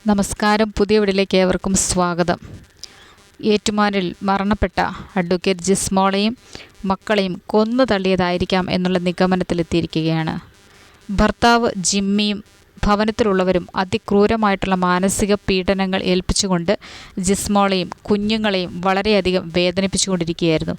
നമസ്കാരം. പുതിയ വീഡിയോയിലേക്ക് ഏവർക്കും സ്വാഗതം. ഏറ്റുമാനൂരിൽ മരണപ്പെട്ട അഡ്വക്കേറ്റ് ജിസ്മോളെയും മക്കളെയും കൊന്നു തള്ളിയതായിരിക്കാം എന്നുള്ള നിഗമനത്തിലെത്തിയിരിക്കുകയാണ്. ഭർത്താവ് ജിമ്മിയും ഭവനത്തിലുള്ളവരും അതിക്രൂരമായിട്ടുള്ള മാനസിക പീഡനങ്ങൾ ഏൽപ്പിച്ചുകൊണ്ട് ജിസ്മോളെയും കുഞ്ഞുങ്ങളെയും വളരെയധികം വേദനിപ്പിച്ചുകൊണ്ടിരിക്കുകയായിരുന്നു.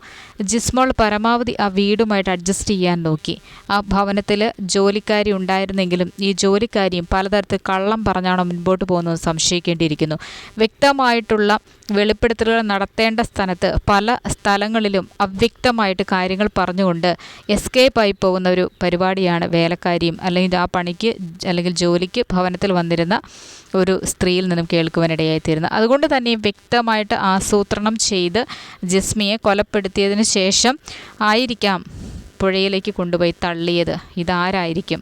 ജിസ്മോൾ പരമാവധി ആ വീടുമായിട്ട് അഡ്ജസ്റ്റ് ചെയ്യാൻ നോക്കി. ആ ഭവനത്തിൽ ജോലിക്കാരി ഉണ്ടായിരുന്നെങ്കിലും ഈ ജോലിക്കാരിയും പലതരത്തിൽ കള്ളം പറഞ്ഞാണോ മുൻപോട്ട് പോകുന്നത് സംശയിക്കേണ്ടിയിരിക്കുന്നു. വ്യക്തമായിട്ടുള്ള വെളിപ്പെടുത്തലുകൾ നടത്തേണ്ട സ്ഥാനത്ത് പല സ്ഥലങ്ങളിലും അവ്യക്തമായിട്ട് കാര്യങ്ങൾ പറഞ്ഞുകൊണ്ട് എസ്കേപ്പ് ആയി പോകുന്ന ഒരു പരിപാടിയാണ് വേലക്കാരിയും അല്ലെങ്കിൽ ആ പണിക്ക് അല്ലെങ്കിൽ ജോലിക്ക് ഭവനത്തിൽ വന്നിരുന്ന ഒരു സ്ത്രീയിൽ നിന്നും കേൾക്കുവാനിടയായിത്തീരുന്നത്. അതുകൊണ്ട് തന്നെ വ്യക്തമായിട്ട് ആസൂത്രണം ചെയ്ത് ജിസ്മിയെ കൊലപ്പെടുത്തിയതിന് ശേഷം ആയിരിക്കാം പുഴയിലേക്ക് കൊണ്ടുപോയി തള്ളിയത്. ഇതാരായിരിക്കും?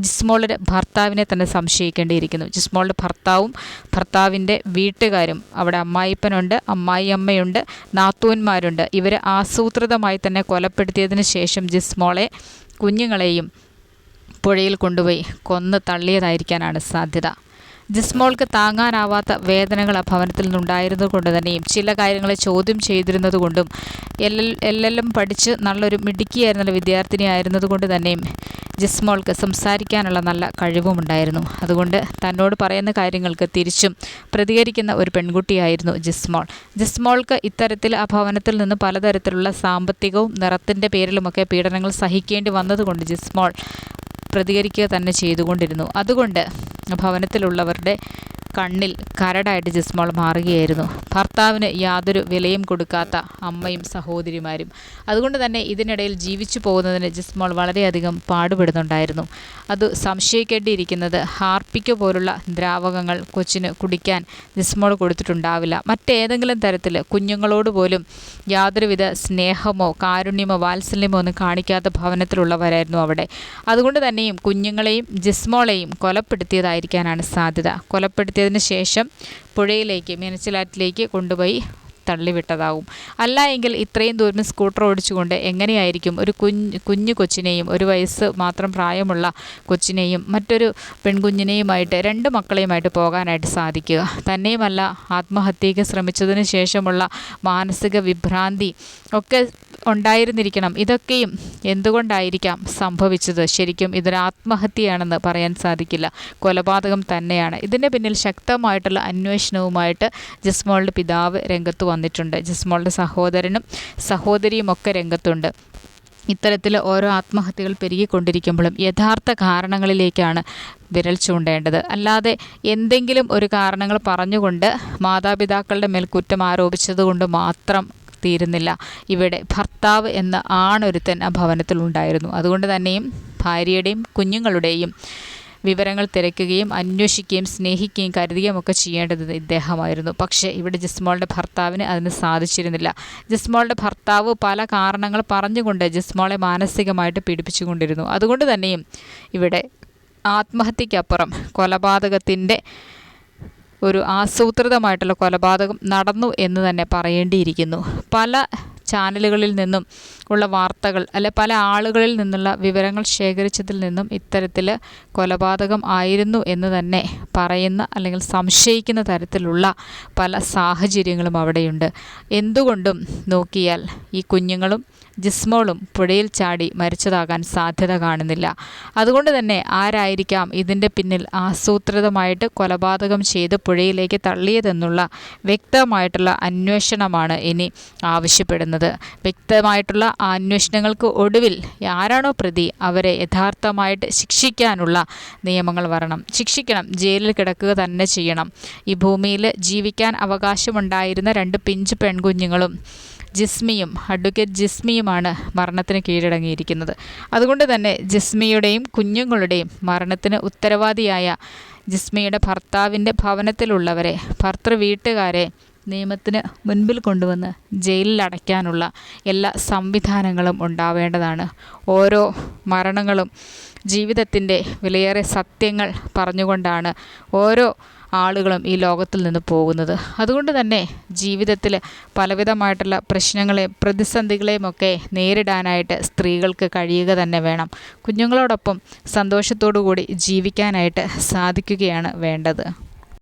ജിസ്മോളുടെ ഭർത്താവിനെ തന്നെ സംശയിക്കേണ്ടിയിരിക്കുന്നു. ജിസ്മോളുടെ ഭർത്താവും ഭർത്താവിൻ്റെ വീട്ടുകാരും, അവിടെ അമ്മായിപ്പനുണ്ട്, അമ്മായിയമ്മയുണ്ട്, നാത്തൂന്മാരുണ്ട്. ഇവർ ആസൂത്രിതമായി തന്നെ കൊലപ്പെടുത്തിയതിന് ശേഷം ജിസ്മോളെ കുഞ്ഞുങ്ങളെയും പുഴയിൽ കൊണ്ടുപോയി കൊന്ന് തള്ളിയതായിരിക്കാനാണ് സാധ്യത. ജിസ്മോൾക്ക് താങ്ങാനാവാത്ത വേദനകൾ ആ ഭവനത്തിൽ നിന്നുണ്ടായിരുന്നത് കൊണ്ട് തന്നെയും ചില കാര്യങ്ങളെ ചോദ്യം ചെയ്തിരുന്നത് കൊണ്ടും എല്ലാം പഠിച്ച് നല്ലൊരു മിടുക്കിയായിരുന്നുള്ള വിദ്യാർത്ഥിനി ആയിരുന്നത് കൊണ്ട് തന്നെയും ജിസ്മോൾക്ക് സംസാരിക്കാനുള്ള നല്ല കഴിവുമുണ്ടായിരുന്നു. അതുകൊണ്ട് തന്നോട് പറയുന്ന കാര്യങ്ങൾക്ക് തിരിച്ചും പ്രതികരിക്കുന്ന ഒരു പെൺകുട്ടിയായിരുന്നു ജിസ്മോൾ. ജിസ്മോൾക്ക് ഇത്തരത്തിൽ ആ ഭവനത്തിൽ നിന്ന് പലതരത്തിലുള്ള സാമ്പത്തികവും നിറത്തിൻ്റെ പേരിലുമൊക്കെ പീഡനങ്ങൾ സഹിക്കേണ്ടി വന്നതുകൊണ്ട് ജിസ്മോൾ പ്രതികരിക്കുക തന്നെ ചെയ്തുകൊണ്ടിരുന്നു. അതുകൊണ്ട് ഭവനത്തിലുള്ളവരുടെ കണ്ണിൽ കരടായിട്ട് ജിസ്മോൾ മാറുകയായിരുന്നു. ഭർത്താവിന് യാതൊരു വിലയും കൊടുക്കാത്ത അമ്മയും സഹോദരിമാരും. അതുകൊണ്ട് തന്നെ ഇതിനിടയിൽ ജീവിച്ചു പോകുന്നതിന് ജിസ്മോൾ വളരെയധികം പാടുപെടുന്നുണ്ടായിരുന്നു. അത് സംശയിക്കേണ്ടിയിരിക്കുന്നത് ഹാർപ്പിക്ക് പോലുള്ള ദ്രാവകങ്ങൾ കൊച്ചിന് കുടിക്കാൻ ജിസ്മോൾ കൊടുത്തിട്ടുണ്ടാവില്ല. മറ്റേതെങ്കിലും തരത്തിൽ കുഞ്ഞുങ്ങളോട് പോലും യാതൊരുവിധ സ്നേഹമോ കാരുണ്യമോ വാത്സല്യമോ ഒന്നും കാണിക്കാത്ത ഭവനത്തിലുള്ളവരായിരുന്നു അവിടെ. അതുകൊണ്ട് തന്നെയും കുഞ്ഞുങ്ങളെയും ജിസ്മോളെയും കൊലപ്പെടുത്തിയതായിരിക്കാനാണ് സാധ്യത. കൊലപ്പെടുത്തിയതിന് ശേഷം പുഴയിലേക്ക് മീനച്ചിലാറ്റിലേക്ക് കൊണ്ടുപോയി തള്ളിവിട്ടതാവും. അല്ല എങ്കിൽ ഇത്രയും ദൂരം സ്കൂട്ടർ ഓടിച്ചുകൊണ്ട് എങ്ങനെയായിരിക്കും ഒരു കുഞ്ഞു കൊച്ചിനെയും, ഒരു വയസ്സ് മാത്രം പ്രായമുള്ള കൊച്ചിനെയും മറ്റൊരു പെൺകുഞ്ഞിനെയുമായിട്ട്, രണ്ട് മക്കളെയുമായിട്ട് പോകാനായിട്ട് സാധിക്കുക? തന്നെയുമല്ല, ആത്മഹത്യയ്ക്ക് ശ്രമിച്ചതിന് ശേഷമുള്ള മാനസിക വിഭ്രാന്തി ഒക്കെ ഉണ്ടായിരുന്നിരിക്കണം. ഇതൊക്കെയും എന്തുകൊണ്ടായിരിക്കാം സംഭവിച്ചത്? ശരിക്കും ഇതൊരു ആത്മഹത്യയാണെന്ന് പറയാൻ സാധിക്കില്ല, കൊലപാതകം തന്നെയാണ്. ഇതിൻ്റെ പിന്നിൽ ശക്തമായിട്ടുള്ള അന്വേഷണവുമായിട്ട് ജിസ്മോളുടെ പിതാവ് രംഗത്ത് വന്നിട്ടുണ്ട്. ജിസ്മോളുടെ സഹോദരനും സഹോദരിയും ഒക്കെ രംഗത്തുണ്ട്. ഇത്തരത്തിൽ ഓരോ ആത്മഹത്യകൾ പെരുകിക്കൊണ്ടിരിക്കുമ്പോഴും യഥാർത്ഥ കാരണങ്ങളിലേക്കാണ് വിരൽ ചൂണ്ടേണ്ടത്. അല്ലാതെ എന്തെങ്കിലും ഒരു കാരണങ്ങൾ പറഞ്ഞുകൊണ്ട് മാതാപിതാക്കളുടെ മേൽ കുറ്റം ആരോപിച്ചതുകൊണ്ട് മാത്രം തീരുന്നില്ല. ഇവിടെ ഭർത്താവ് എന്ന ആണൊരുത്തൻ ആ ഭവനത്തിലുണ്ടായിരുന്നു. അതുകൊണ്ട് തന്നെയും ഭാര്യയുടെയും കുഞ്ഞുങ്ങളുടെയും വിവരങ്ങൾ തിരക്കുകയും അന്വേഷിക്കുകയും സ്നേഹിക്കുകയും കരുതുകയും ഒക്കെ ചെയ്യേണ്ടത് ഇദ്ദേഹമായിരുന്നു. പക്ഷേ ഇവിടെ ജിസ്മോളുടെ ഭർത്താവിന് അതിന് സാധിച്ചിരുന്നില്ല. ജിസ്മോളുടെ ഭർത്താവ് പല കാരണങ്ങൾ പറഞ്ഞുകൊണ്ട് ജിസ്മോളെ മാനസികമായിട്ട് പീഡിപ്പിച്ചുകൊണ്ടിരുന്നു. അതുകൊണ്ട് തന്നെയും ഇവിടെ ആത്മഹത്യക്കപ്പുറം കൊലപാതകത്തിൻ്റെ ഒരു ആസൂത്രിതമായിട്ടുള്ള കൊലപാതകം നടന്നു എന്ന് തന്നെ പറയേണ്ടിയിരിക്കുന്നു. പല ചാനലുകളിൽ നിന്നും ഉള്ള വാർത്തകൾ, അല്ലെ പല ആളുകളിൽ നിന്നുള്ള വിവരങ്ങൾ ശേഖരിച്ചതിൽ നിന്നും ഇത്തരത്തിൽ കൊലപാതകം ആയിരുന്നു എന്ന് തന്നെ പറയുന്ന അല്ലെങ്കിൽ സംശയിക്കുന്ന തരത്തിലുള്ള പല സാഹചര്യങ്ങളും അവിടെയുണ്ട്. എന്തുകൊണ്ടും നോക്കിയാൽ ഈ കുഞ്ഞുങ്ങളും ജിസ്മോളും പുഴയിൽ ചാടി മരിച്ചതാകാൻ സാധ്യത കാണുന്നില്ല. അതുകൊണ്ട് തന്നെ ആരായിരിക്കാം ഇതിൻ്റെ പിന്നിൽ ആസൂത്രിതമായിട്ട് കൊലപാതകം ചെയ്ത് പുഴയിലേക്ക് തള്ളിയതെന്നുള്ള വ്യക്തമായിട്ടുള്ള അന്വേഷണമാണ് ഇനി ആവശ്യപ്പെടുന്നത്. വ്യക്തമായിട്ടുള്ള അന്വേഷണങ്ങൾക്ക് ഒടുവിൽ ആരാണോ പ്രതി അവരെ യഥാർത്ഥമായിട്ട് ശിക്ഷിക്കാനുള്ള നിയമങ്ങൾ വരണം. ശിക്ഷിക്കണം, ജയിലിൽ കിടക്കുക തന്നെ ചെയ്യണം. ഈ ഭൂമിയിൽ ജീവിക്കാൻ അവകാശമുണ്ടായിരുന്ന 2 പിഞ്ച് പെൺകുഞ്ഞുങ്ങളും ജിസ്മിയും, അഡ്വക്കേറ്റ് ജിസ്മിയുമാണ് മരണത്തിന് കീഴടങ്ങിയിരിക്കുന്നത്. അതുകൊണ്ട് തന്നെ ജിസ്മിയുടെയും കുഞ്ഞുങ്ങളുടെയും മരണത്തിന് ഉത്തരവാദിയായ ജിസ്മിയുടെ ഭർത്താവിൻ്റെ ഭവനത്തിലുള്ളവരെ, ഭർത്തൃ വീട്ടുകാരെ നിയമത്തിന് മുൻപിൽ കൊണ്ടുവന്ന് ജയിലിൽ അടയ്ക്കാനുള്ള എല്ലാ സംവിധാനങ്ങളും ഉണ്ടാവേണ്ടതാണ്. ഓരോ മരണങ്ങളും ജീവിതത്തിൻ്റെ വിലയേറെ സത്യങ്ങൾ പറഞ്ഞുകൊണ്ടാണ് ഓരോ ആളുകളും ഈ ലോകത്തിൽ നിന്ന് പോകുന്നത്. അതുകൊണ്ട് തന്നെ ജീവിതത്തിൽ പലവിധമായിട്ടുള്ള പ്രശ്നങ്ങളെയും പ്രതിസന്ധികളെയും ഒക്കെ നേരിടാനായിട്ട് സ്ത്രീകൾക്ക് കഴിയുക തന്നെ വേണം. കുഞ്ഞുങ്ങളോടൊപ്പം സന്തോഷത്തോടു കൂടി ജീവിക്കാനായിട്ട് സാധിക്കുകയാണ് വേണ്ടത്.